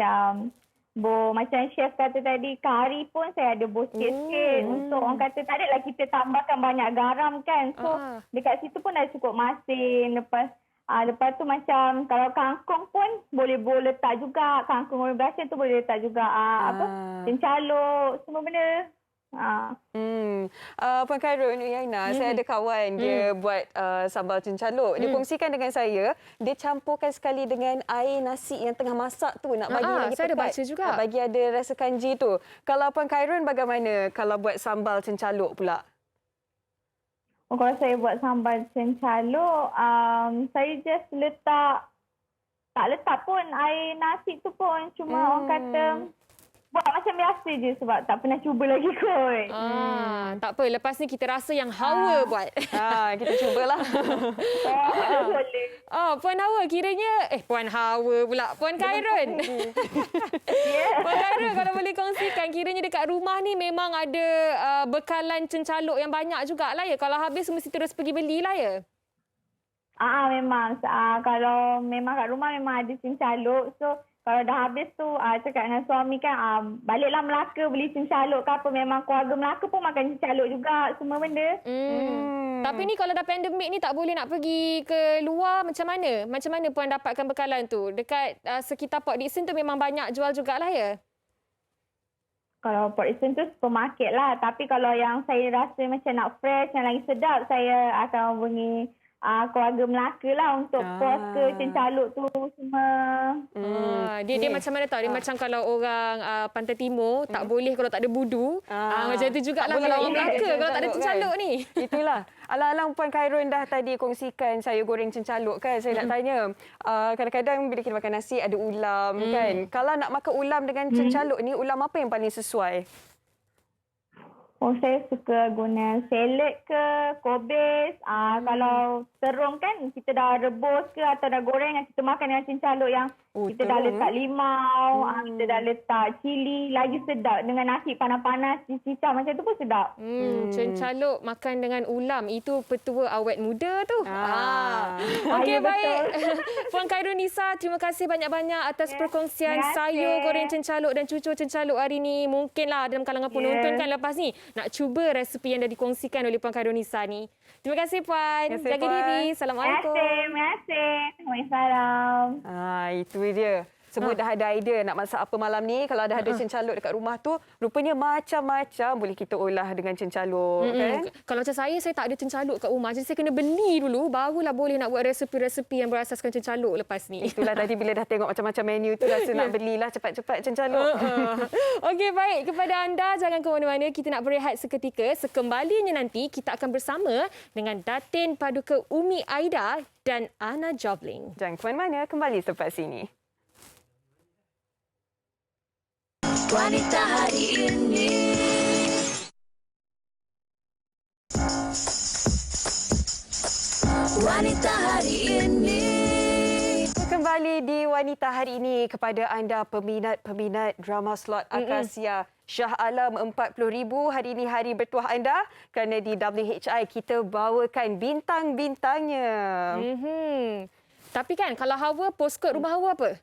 macam chef kata tadi, kari pun saya ada bos sikit-sikit. Untuk orang kata tak adalah kita tambahkan banyak garam kan. So dekat situ pun dah cukup masin. Lepas tu macam kalau kangkung pun boleh letak juga. Kangkung goreng belacan tu boleh letak juga. Cencaluk, semua benda. Puan Khairul, Yaina, saya ada kawan dia buat sambal cencaluk. Dia kongsikan dengan saya, dia campurkan sekali dengan air nasi yang tengah masak tu nak bagi lagi saya ada pekat. baca juga. Nak bagi ada rasa kanji tu. Kalau Puan Khairul bagaimana kalau buat sambal cencaluk pula? Kalau saya buat sambal cencaluk, saya just tak letak pun air nasi tu pun. Cuma orang kata buat macam biasa je sebab tak pernah cuba lagi kot. Tak apa, lepas ni kita rasa yang Hawa buat. Kita cubalah. Boleh. Puan Hawa kiranya Puan Hawa pula, Puan Khairul. Puan Khairul, kalau boleh kongsikan kiranya dekat rumah ni memang ada bekalan cencaluk yang banyak jugalah ya. Kalau habis mesti terus pergi belilah ya. Memang. Kalau memang kat rumah memang ada cencaluk. So kalau dah habis tu cakap dengan suami kan baliklah Melaka beli cencaluk ke apa. Memang keluarga Melaka pun makan cencaluk juga semua benda. Tapi ni kalau dah pandemik ni tak boleh nak pergi ke luar, macam mana? Macam mana Puan dapatkan bekalan tu? Dekat sekitar Port Dickson tu memang banyak jual jugalah ya? Kalau Port Dickson tu supermarket lah. Tapi kalau yang saya rasa macam nak fresh, yang lagi sedap, saya akan hubungi keluarga Melaka lah untuk puasa cencaluk tu semua. Dia macam mana tahu? Dia macam kalau orang Pantai Timur tak boleh kalau tak ada budu. Macam tu jugalah kalau orang Melaka kalau tak ada cencaluk ni. Itulah. Alang-alang Puan Khairul dah tadi kongsikan sayur goreng cencaluk kan. Saya nak tanya, kadang-kadang bila kita makan nasi ada ulam kan. Kalau nak makan ulam dengan cencaluk ni, ulam apa yang paling sesuai? Saya suka guna salad ke, kobis. Kalau terung kan, kita dah rebus ke atau dah goreng, kita makan dengan cencaluk yang kita dah letak limau, kita dah letak cili. Lagi sedap dengan nasi panas-panas, cicah macam tu pun sedap. Cencaluk makan dengan ulam, itu petua awet muda tu. Okey, Ya, baik. Puan Khairul Nisa, terima kasih banyak-banyak atas perkongsian sayur goreng cencaluk dan cucur cencaluk hari ni. Mungkinlah dalam kalangan penonton kan lepas ni nak cuba resepi yang dah dikongsikan oleh Puan Khairul Nisa ni. Terima kasih Puan. Jaga diri. Assalamualaikum. Terima kasih. Waalaikumsalam. Itu dia. Semua dah ada idea nak masak apa malam ni. Kalau dah ada cencaluk dekat rumah tu, rupanya macam-macam boleh kita olah dengan cencaluk. Kan? Kalau macam saya tak ada cencaluk kat rumah. Jadi saya kena beli dulu, barulah boleh nak buat resepi-resepi yang berasaskan cencaluk lepas ni. Itulah tadi bila dah tengok macam-macam menu tu, rasa nak belilah cepat-cepat cencaluk. Okey, baik. Kepada anda, jangan ke mana-mana. Kita nak berehat seketika. Sekembalinya nanti, kita akan bersama dengan Datin Paduka Umi Aida dan Ana Jobling. Jangan ke mana-mana, kembali selepas ini. Wanita hari ini. Wanita hari ini. Kembali di Wanita hari ini kepada anda peminat drama slot Akasia. Shah Alam 40,000. Hari ini hari bertuah anda kerana di WHI kita bawakan bintang-bintangnya. Tapi kan kalau Hawa, postcode rumah Hawa apa?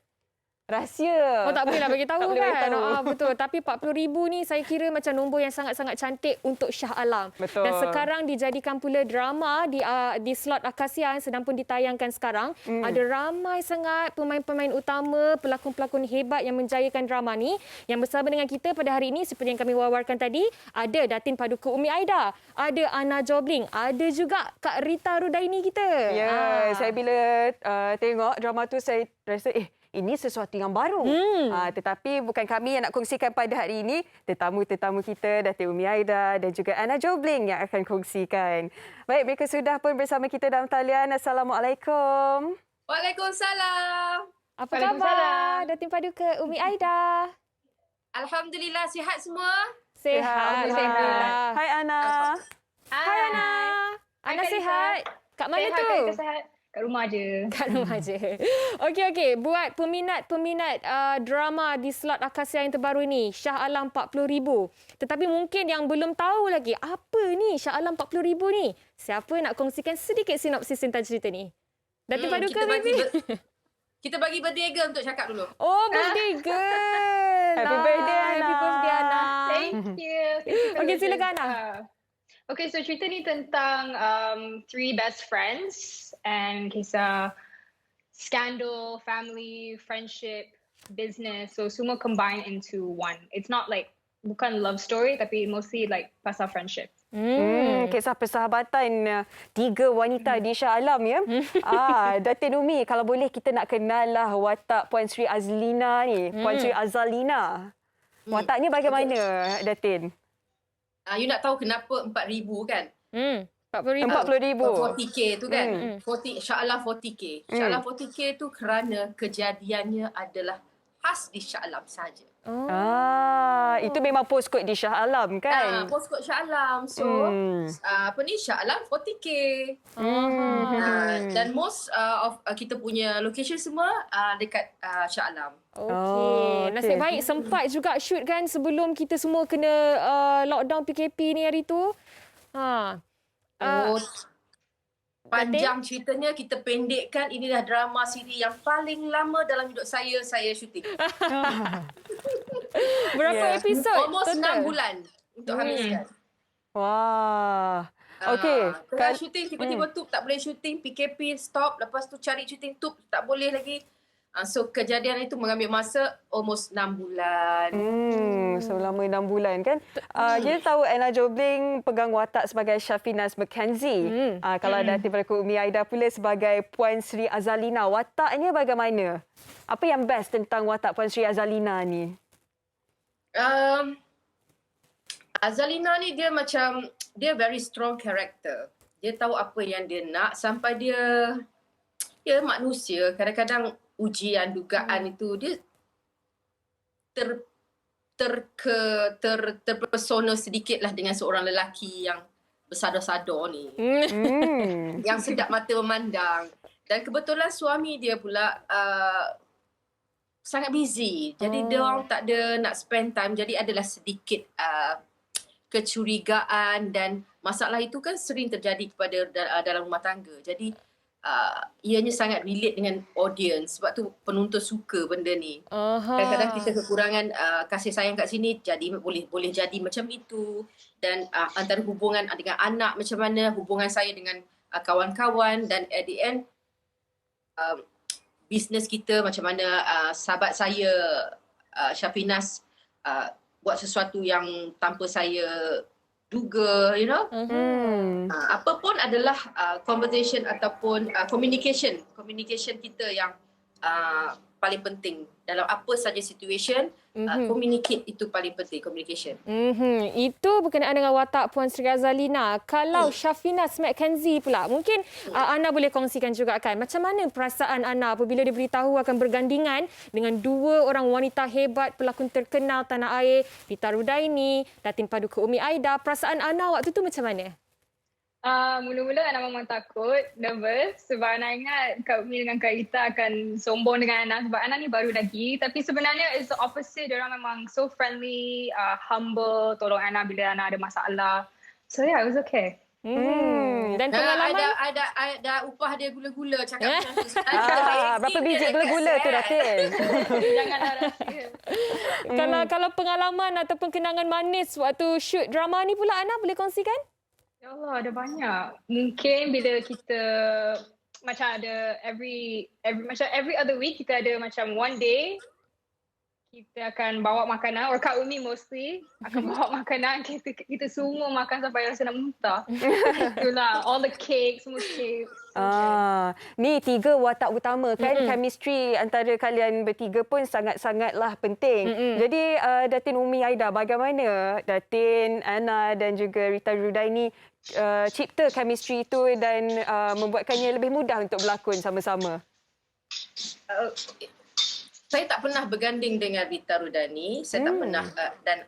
Rahsia. Tak bolehlah bagi tahu kan. Betul. Tapi 40,000 ni saya kira macam nombor yang sangat-sangat cantik untuk Shah Alam. Betul. Dan sekarang dijadikan pula drama di slot Akasia yang sedang pun ditayangkan sekarang. Ada ramai sangat pemain-pemain utama, pelakon-pelakon hebat yang menjayakan drama ni. Yang bersama dengan kita pada hari ini seperti yang kami wawarkan tadi, ada Datin Paduka Umi Aida, ada Ana Jobling, ada juga Kak Rita Rudaini kita. Ya, saya bila tengok drama tu saya rasa ini sesuatu yang baru. Tetapi bukan kami yang nak kongsikan pada hari ini. Tetamu-tetamu kita, Datin Umi Aida dan juga Ana Jobling yang akan kongsikan. Baik, mereka sudah pun bersama kita dalam talian. Assalamualaikum. Waalaikumsalam. Apa khabar, Datin Paduka Umi Aida? Alhamdulillah, sihat semua? Sihat. Alhamdulillah. Hai Ana. Hai Ana. Ana sihat? Kat mana tu? Kita sihat. Kat rumah je. Kat rumah je. Okey. Buat peminat drama di slot Akasia yang terbaru ini, Shah Alam 40,000. Tetapi mungkin yang belum tahu lagi, apa ni Shah Alam 40,000 ni? Siapa nak kongsikan sedikit sinopsis tentang cerita ni? Datin Paduka, baby. Kita bagi birthday girl untuk cakap dulu. Oh, birthday girl. Happy birthday, Ana. Happy birthday, Ana. Thank you. Okey, silakan, Ana. Okay, so cerita ni tentang three best friends and kisah scandal, family, friendship, business. So semua combine into one. It's not like bukan love story tapi mostly like pasal friendship. Kisah persahabatan tiga wanita di Shah Alam ya. Datin Umi, kalau boleh kita nak kenal lah watak Puan Sri Azlina ni, Puan Sri Azalina. Wataknya bagaimana, Datin? You nak tahu kenapa 4,000 kan? 40,000. 40K tu kan? 40, Shah Alam 40K. Shah Alam 40K tu kerana kejadiannya adalah khas di Shah Alam saja. Itu memang postcode di Shah Alam kan? Postcode Shah Alam. So, Shah Alam 40K. Dan most of kita punya location semua dekat Shah Alam. Okey. Nasib baik sempat juga shoot kan sebelum kita semua kena lockdown PKP ni hari tu. Panjang ceritanya, kita pendekkan. Inilah drama siri yang paling lama dalam hidup saya syuting. Berapa episod? Almost 6 bulan untuk habiskan. Wah. Okey. Tengah syuting, tiba-tiba tup tak boleh syuting. PKP stop. Lepas tu cari syuting tup tak boleh lagi. So kejadian itu mengambil masa almost 6 bulan. Selama 6 bulan kan. Kita tahu Anna Jobling pegang watak sebagai Shafinas Mackenzie. Kalau Datin pelakon Umi Aida pula sebagai Puan Sri Azalina. Wataknya bagaimana? Apa yang best tentang watak Puan Sri Azalina ni? Azalina ni dia very strong character. Dia tahu apa yang dia nak sampai dia manusia. Kadang-kadang ujian, dugaan itu dia terpesona sedikitlah dengan seorang lelaki yang bersadar-sadar ni. Yang sedap mata memandang. Dan kebetulan suami dia pula sangat busy. Jadi dia orang tak ada nak spend time. Jadi adalah sedikit kecurigaan dan masalah itu kan sering terjadi kepada dalam rumah tangga. Jadi ianya sangat relate dengan audience. Sebab tu penonton suka benda ni. Kadang-kadang kita kekurangan kasih sayang kat sini, jadi boleh jadi macam itu. Dan antara hubungan dengan anak macam mana, hubungan saya dengan kawan-kawan, dan at the end bisnes kita macam mana sahabat saya Shafinas buat sesuatu yang tanpa saya duga, you know. Apa pun adalah conversation ataupun communication kita yang paling penting dalam apa saja situation. Communicate itu paling penting, communication. Itu berkenaan dengan watak Puan Sri Azalina. Kalau Shafinas Mackenzie pula, mungkin Ana boleh kongsikan juga kan, macam mana perasaan Ana apabila diberitahu akan bergandingan dengan dua orang wanita hebat pelakon terkenal tanah air, Rita Rudaini, Datin Paduka Umi Aida. Perasaan Ana waktu tu macam mana? Mula-mula Ana memang takut, nervous sebab Ana ingat Kak Umi dengan Kak Rita akan sombong dengan Ana sebab Ana ni baru lagi. Tapi sebenarnya it's the opposite. Diorang memang so friendly, humble, tolong Ana bila Ana ada masalah. So yeah, it was okay. Dan pengalaman ada upah dia gula-gula cakap macam tu. Berapa biji gula-gula tu, Datin? Janganlah rahsia. Kalau pengalaman ataupun kenangan manis waktu shoot drama ni pula, Ana boleh kongsikan? Ya Allah, ada banyak. Mungkin bila kita macam ada every other week kita ada macam one day kita akan bawa makanan, or Kak Umi mostly akan bawa makanan, kita semua makan sampai rasa nak muntah. Itulah, all the cake, semua cake. Ni tiga watak utama kan, chemistry antara kalian bertiga pun sangat-sangatlah penting. Jadi Datin Umi Aida, bagaimana Datin, Ana dan juga Rita Rudaini cipta chemistry itu dan membuatkannya lebih mudah untuk berlakon sama-sama? Saya tak pernah berganding dengan Rita Rudaini. Saya tak pernah dan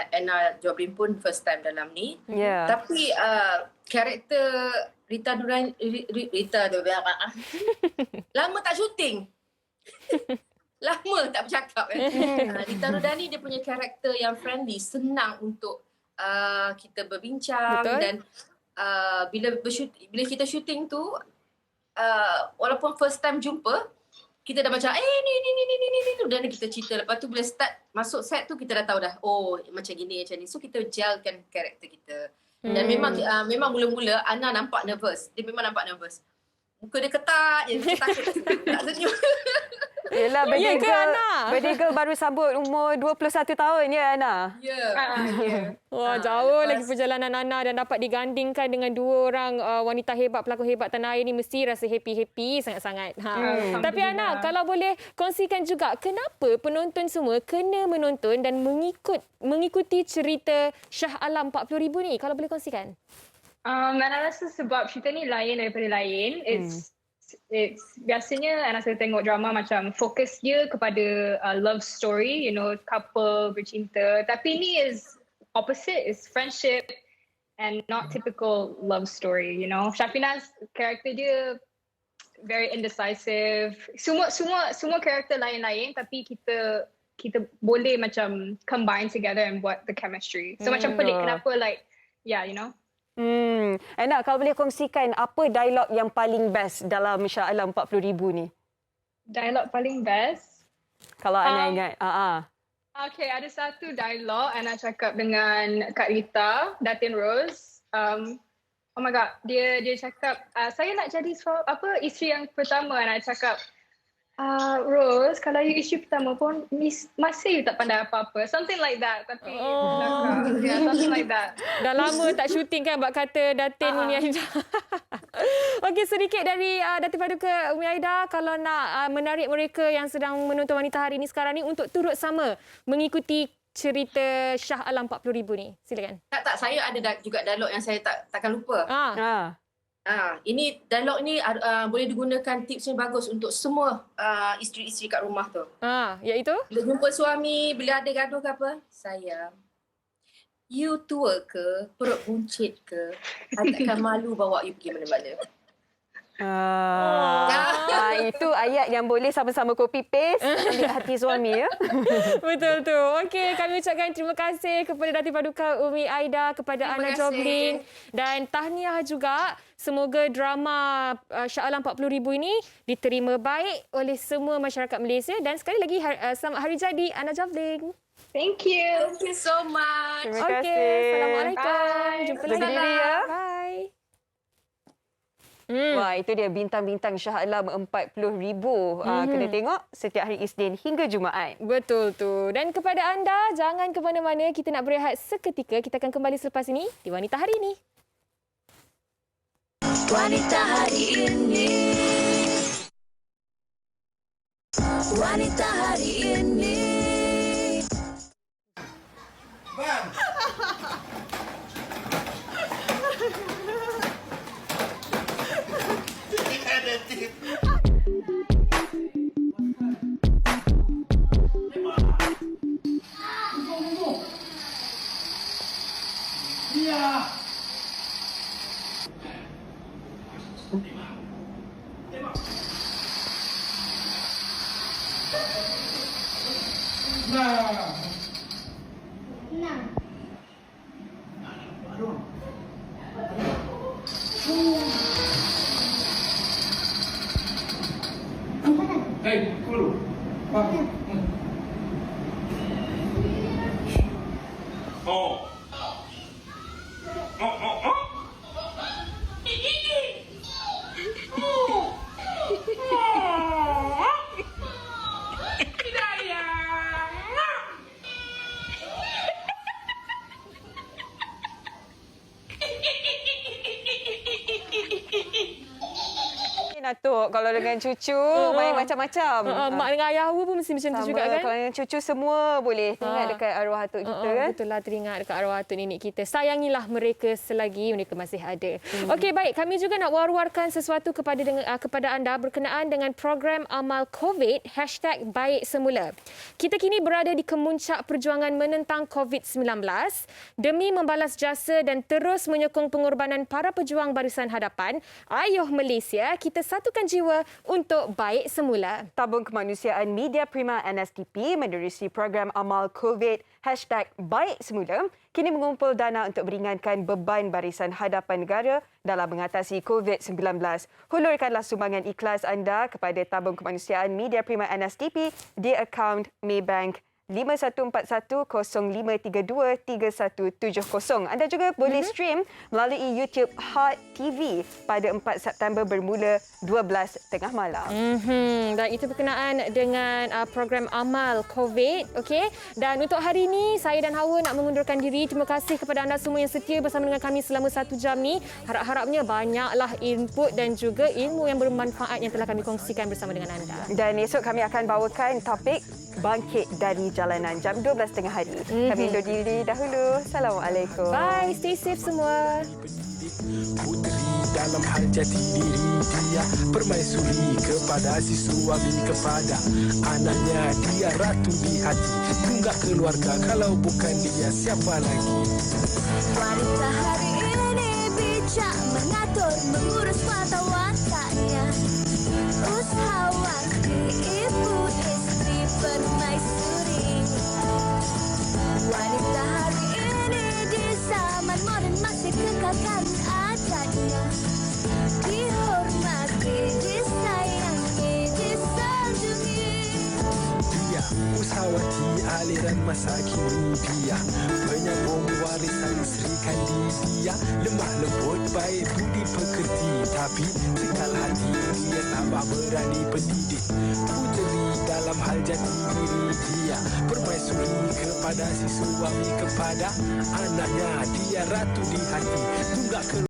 Anna Jobling pun first time dalam ni. Tapi karakter Rita Rudaini lama tak syuting. Lama tak bercakap kan. Rita Rudaini dia punya karakter yang friendly, senang untuk kita berbincang. Betul. Dan bila kita syuting tu walaupun first time jumpa, kita dah macam ni dan kita cerita. Lepas tu bila start masuk set tu kita dah tahu dah, oh macam gini macam ni. So kita gelkan karakter kita. Dan memang mula-mula Ana nampak nervous. Dia memang nampak nervous. Muka dia ketat je, dia takut tak senyum. Yelah, Ya ke, Ana? birthday girl baru sambut umur 21 tahun ya, Ana? Ya. Wah, jauh lagi perjalanan Ana dan dapat digandingkan dengan dua orang wanita hebat, pelakon hebat tanah air ni mesti rasa happy-happy sangat-sangat. Tapi Ana, kalau boleh kongsikan juga kenapa penonton semua kena menonton dan mengikuti cerita Shah Alam 40,000 ni? Kalau boleh kongsikan. Ana rasa sebab cerita ni lain daripada lain. It's biasanya Ana selalu tengok drama macam fokus dia kepada love story, couple bercinta. Tapi ni is opposite, is friendship and not typical love story, Syafina's karakter dia very indecisive. Semua karakter lain-lain tapi kita boleh macam combine together and buat the chemistry. So macam pelik kenapa Ana, kalau boleh kongsikan apa dialog yang paling best dalam Shah Alam 40,000 ni? Dialog paling best? Kalau Ana ingat. Okay, ada satu dialog Ana cakap dengan Kak Rita, Datin Rose. Oh my god, dia cakap, saya nak jadi isteri yang pertama. Ana cakap, Rose, kalau you isteri pertama pun masih you tak pandai apa-apa. Something like that. Tapi something like that. Dah lama tak syuting kan bak kata Datin Umi Aida. Okey, sedikit dari Datin Paduka Umi Aida kalau nak menarik mereka yang sedang menonton Wanita Hari ini sekarang ni untuk turut sama mengikuti cerita Shah Alam 40,000 ni. Silakan. Tak, saya ada juga dialog yang saya takkan lupa. Ini dialog ni boleh digunakan tips yang bagus untuk semua isteri-isteri kat rumah tu. Iaitu? Bila jumpa suami, bila ada gaduh ke apa, sayang, you tua ke, perut buncit ke, I takkan malu bawa you pergi mana-mana. Itu ayat yang boleh sama-sama copy paste ambil hati suami ya. Betul tu. Okey, kami ucapkan terima kasih kepada Datin Paduka Umi Aida, kepada Ana Jobling dan tahniah juga. Semoga drama Shah Alam 40,000 ini diterima baik oleh semua masyarakat Malaysia dan sekali lagi selamat hari jadi Ana Jobling. Thank you. Thank you so much. Terima kasih. Okey, Assalamualaikum. Jumpa lagi. Bye. Wah, itu dia bintang-bintang Shah Alam 40,000. Kena tengok setiap hari Isnin hingga Jumaat. Betul tu. Dan kepada anda, jangan ke mana-mana. Kita nak berehat seketika. Kita akan kembali selepas ini di Wanita Hari ini. Wanita Hari ini. Wanita Hari ini. Bang. Ada tip. Datuk, kalau dengan cucu main macam-macam. Mak dengan ayah pun mesti macam tu juga kan? Kalau dengan cucu semua boleh teringat dekat arwah atuk kita kan? Betul lah, teringat dekat arwah atuk nenek kita. Sayangilah mereka selagi mereka masih ada. Okey, baik. Kami juga nak war-warkan sesuatu kepada anda berkenaan dengan program amal COVID #baik semula. Kita kini berada di kemuncak perjuangan menentang COVID-19 demi membalas jasa dan terus menyokong pengorbanan para pejuang barisan hadapan. Ayuh Malaysia, kita satukan jiwa untuk baik semula. Tabung Kemanusiaan Media Prima NSTP menerusi program amal COVID #baik semula kini mengumpul dana untuk meringankan beban barisan hadapan negara dalam mengatasi COVID-19. Hulurkanlah sumbangan ikhlas anda kepada Tabung Kemanusiaan Media Prima NSTP di akaun Maybank 5141-0532-3170. Anda juga boleh stream melalui YouTube Hot TV pada 4 September bermula 12:30 malam. Dan itu berkenaan dengan program amal COVID. Okey. Dan untuk hari ini, saya dan Hawa nak mengundurkan diri. Terima kasih kepada anda semua yang setia bersama dengan kami selama 1 jam ni. Harap-harapnya banyaklah input dan juga ilmu yang bermanfaat yang telah kami kongsikan bersama dengan anda. Dan esok kami akan bawakan topik bangkit dari jalanan jam 12:30 hari. Kami undur diri dahulu. Assalamualaikum. Bye. Stay safe semua. Puteri dalam hal jati diri dia permaisuri kepada si suami kepada anaknya, dia ratu di hati tunggak keluarga, kalau bukan dia siapa lagi. Wanita hari ini bijak mengatur mengurus mata-matanya. Usahawanti, ibu istri permaisuri. Wanita hari ini di zaman moden masih kekalkan adatnya. Dihormati, disayangi, disanjungi. Dia usahawati aliran masa kini, dia menyambung warisan Sri Kandi. Dia lemah lembut, baik budi pekerti, tapi sekal hati dia tambah berani pendidik. Puteri dalam hal jati diri dia permaisuri kepada si suami kepada anaknya, dia ratu di hati tunggak